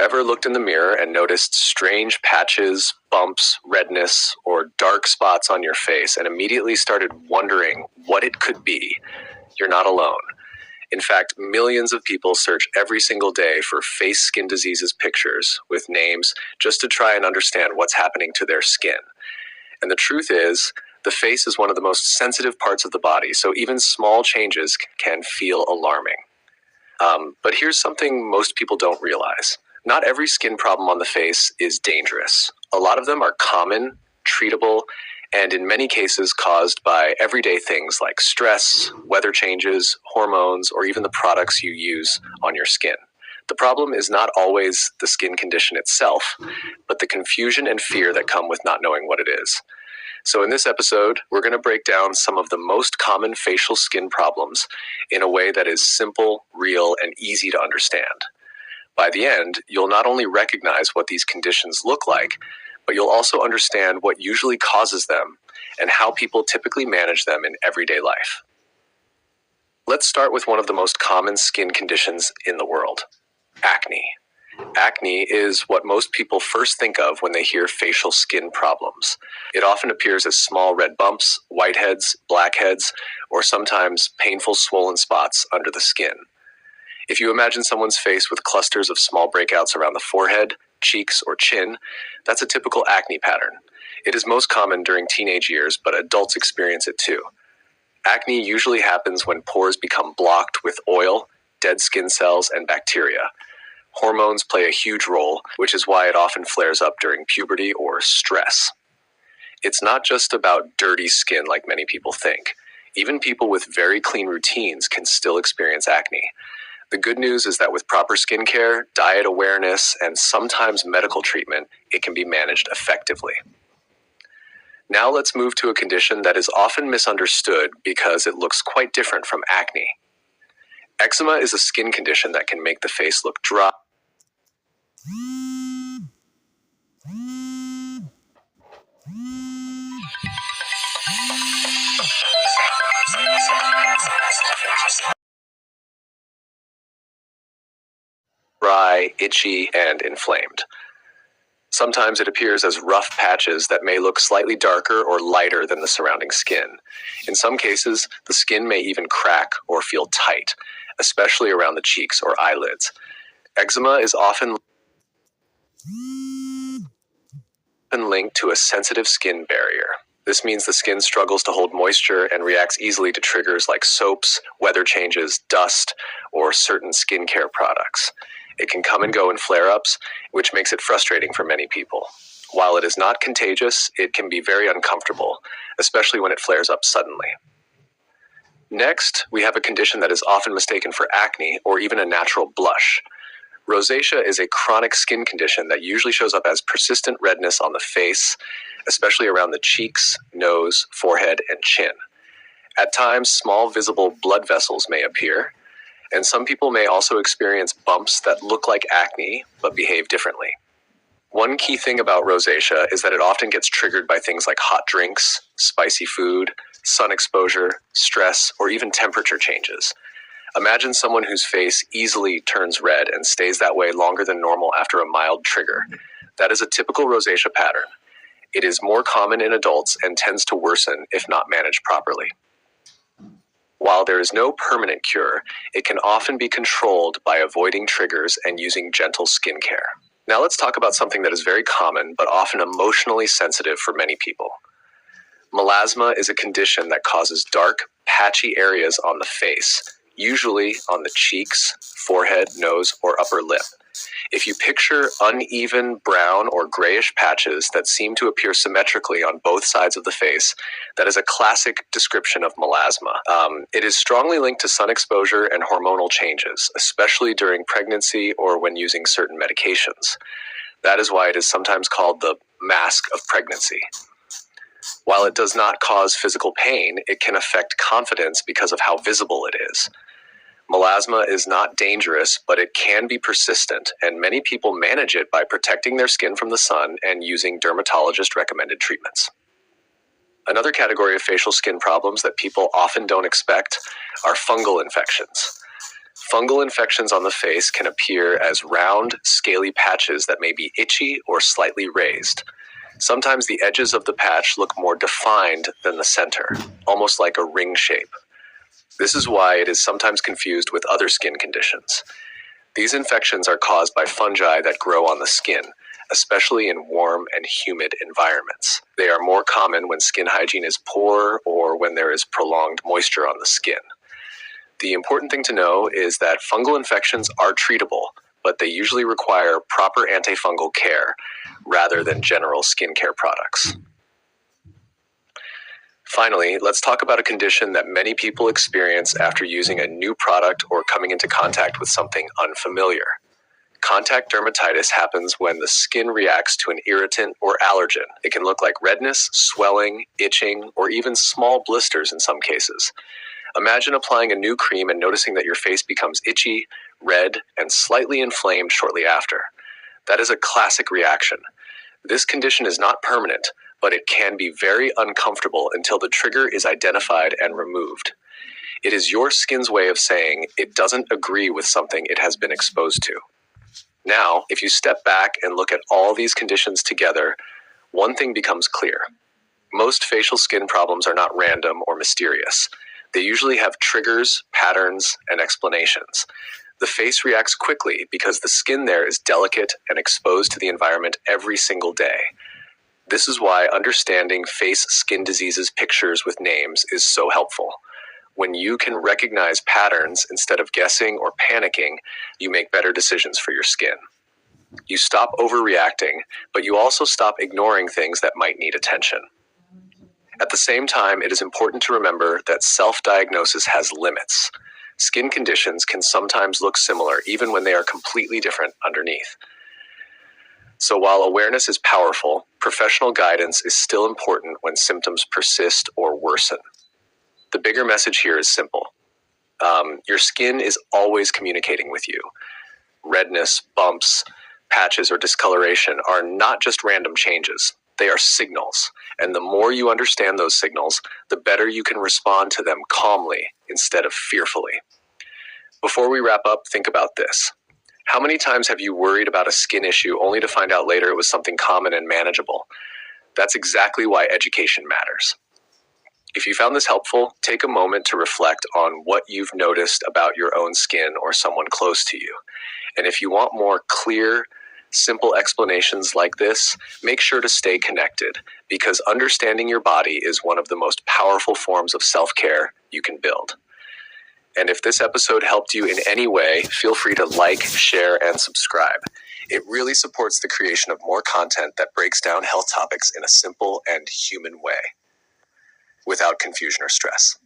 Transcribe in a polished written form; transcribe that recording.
ever looked in the mirror and noticed strange patches, bumps, redness, or dark spots on your face and immediately started wondering what it could be? You're not alone. In fact, millions of people search every single day for face skin diseases pictures with names just to try and understand what's happening to their skin. And the truth is, the face is one of the most sensitive parts of the body, so even small changes can feel alarming. But here's something most people don't realize. Not every skin problem on the face is dangerous. A lot of them are common, treatable, and in many cases caused by everyday things like stress, weather changes, hormones, or even the products you use on your skin. The problem is not always the skin condition itself, but the confusion and fear that come with not knowing what it is. So in this episode, we're going to break down some of the most common facial skin problems in a way that is simple, real, and easy to understand. By the end, you'll not only recognize what these conditions look like, but you'll also understand what usually causes them and how people typically manage them in everyday life. Let's start with one of the most common skin conditions in the world: acne. Acne is what most people first think of when they hear facial skin problems. It often appears as small red bumps, whiteheads, blackheads, or sometimes painful swollen spots under the skin. If you imagine someone's face with clusters of small breakouts around the forehead, cheeks, or chin, that's a typical acne pattern. It is most common during teenage years, but adults experience it too. Acne usually happens when pores become blocked with oil, dead skin cells, and bacteria. Hormones play a huge role, which is why it often flares up during puberty or stress. It's not just about dirty skin like many people think. Even people with very clean routines can still experience acne. The good news is that with proper skincare, diet awareness, and sometimes medical treatment, it can be managed effectively. Now let's move to a condition that is often misunderstood because it looks quite different from acne. Eczema is a skin condition that can make the face look dry. Dry, itchy, and inflamed. Sometimes it appears as rough patches that may look slightly darker or lighter than the surrounding skin. In some cases, the skin may even crack or feel tight, especially around the cheeks or eyelids. Eczema is often linked to a sensitive skin barrier. This means the skin struggles to hold moisture and reacts easily to triggers like soaps, weather changes, dust, or certain skincare products. It can come and go in flare-ups, which makes it frustrating for many people. While it is not contagious, it can be very uncomfortable, especially when it flares up suddenly. Next, we have a condition that is often mistaken for acne or even a natural blush. Rosacea is a chronic skin condition that usually shows up as persistent redness on the face, especially around the cheeks, nose, forehead, and chin. At times, small visible blood vessels may appear, and some people may also experience bumps that look like acne but behave differently. One key thing about rosacea is that it often gets triggered by things like hot drinks, spicy food, sun exposure, stress, or even temperature changes. Imagine someone whose face easily turns red and stays that way longer than normal after a mild trigger. That is a typical rosacea pattern. It is more common in adults and tends to worsen if not managed properly. While there is no permanent cure, it can often be controlled by avoiding triggers and using gentle skincare. Now let's talk about something that is very common but often emotionally sensitive for many people. Melasma is a condition that causes dark, patchy areas on the face, usually on the cheeks, forehead, nose, or upper lip. If you picture uneven brown or grayish patches that seem to appear symmetrically on both sides of the face, that is a classic description of melasma. It is strongly linked to sun exposure and hormonal changes, especially during pregnancy or when using certain medications. That is why it is sometimes called the mask of pregnancy. While it does not cause physical pain, it can affect confidence because of how visible it is. Melasma is not dangerous, but it can be persistent, and many people manage it by protecting their skin from the sun and using dermatologist-recommended treatments. Another category of facial skin problems that people often don't expect are fungal infections. Fungal infections on the face can appear as round, scaly patches that may be itchy or slightly raised. Sometimes the edges of the patch look more defined than the center, almost like a ring shape. This is why it is sometimes confused with other skin conditions. These infections are caused by fungi that grow on the skin, especially in warm and humid environments. They are more common when skin hygiene is poor or when there is prolonged moisture on the skin. The important thing to know is that fungal infections are treatable, but they usually require proper antifungal care rather than general skincare products. Finally, let's talk about a condition that many people experience after using a new product or coming into contact with something unfamiliar. Contact dermatitis happens when the skin reacts to an irritant or allergen. It can look like redness, swelling, itching, or even small blisters in some cases. Imagine applying a new cream and noticing that your face becomes itchy, red, and slightly inflamed shortly after. That is a classic reaction. This condition is not permanent, but it can be very uncomfortable until the trigger is identified and removed. It is your skin's way of saying it doesn't agree with something it has been exposed to. Now, if you step back and look at all these conditions together, one thing becomes clear. Most facial skin problems are not random or mysterious. They usually have triggers, patterns, and explanations. The face reacts quickly because the skin there is delicate and exposed to the environment every single day. This is why understanding face skin diseases pictures with names is so helpful. When you can recognize patterns instead of guessing or panicking, you make better decisions for your skin. You stop overreacting, but you also stop ignoring things that might need attention. At the same time, it is important to remember that self-diagnosis has limits. Skin conditions can sometimes look similar even when they are completely different underneath. So while awareness is powerful, professional guidance is still important when symptoms persist or worsen. The bigger message here is simple. Your skin is always communicating with you. Redness, bumps, patches, or discoloration are not just random changes. They are signals, and the more you understand those signals, the better you can respond to them calmly instead of fearfully. Before we wrap up, think about this. How many times have you worried about a skin issue only to find out later it was something common and manageable? That's exactly why education matters. If you found this helpful, take a moment to reflect on what you've noticed about your own skin or someone close to you. And if you want more clear, simple explanations like this, make sure to stay connected, because understanding your body is one of the most powerful forms of self-care you can build. And if this episode helped you in any way, feel free to like, share, and subscribe. It really supports the creation of more content that breaks down health topics in a simple and human way, without confusion or stress.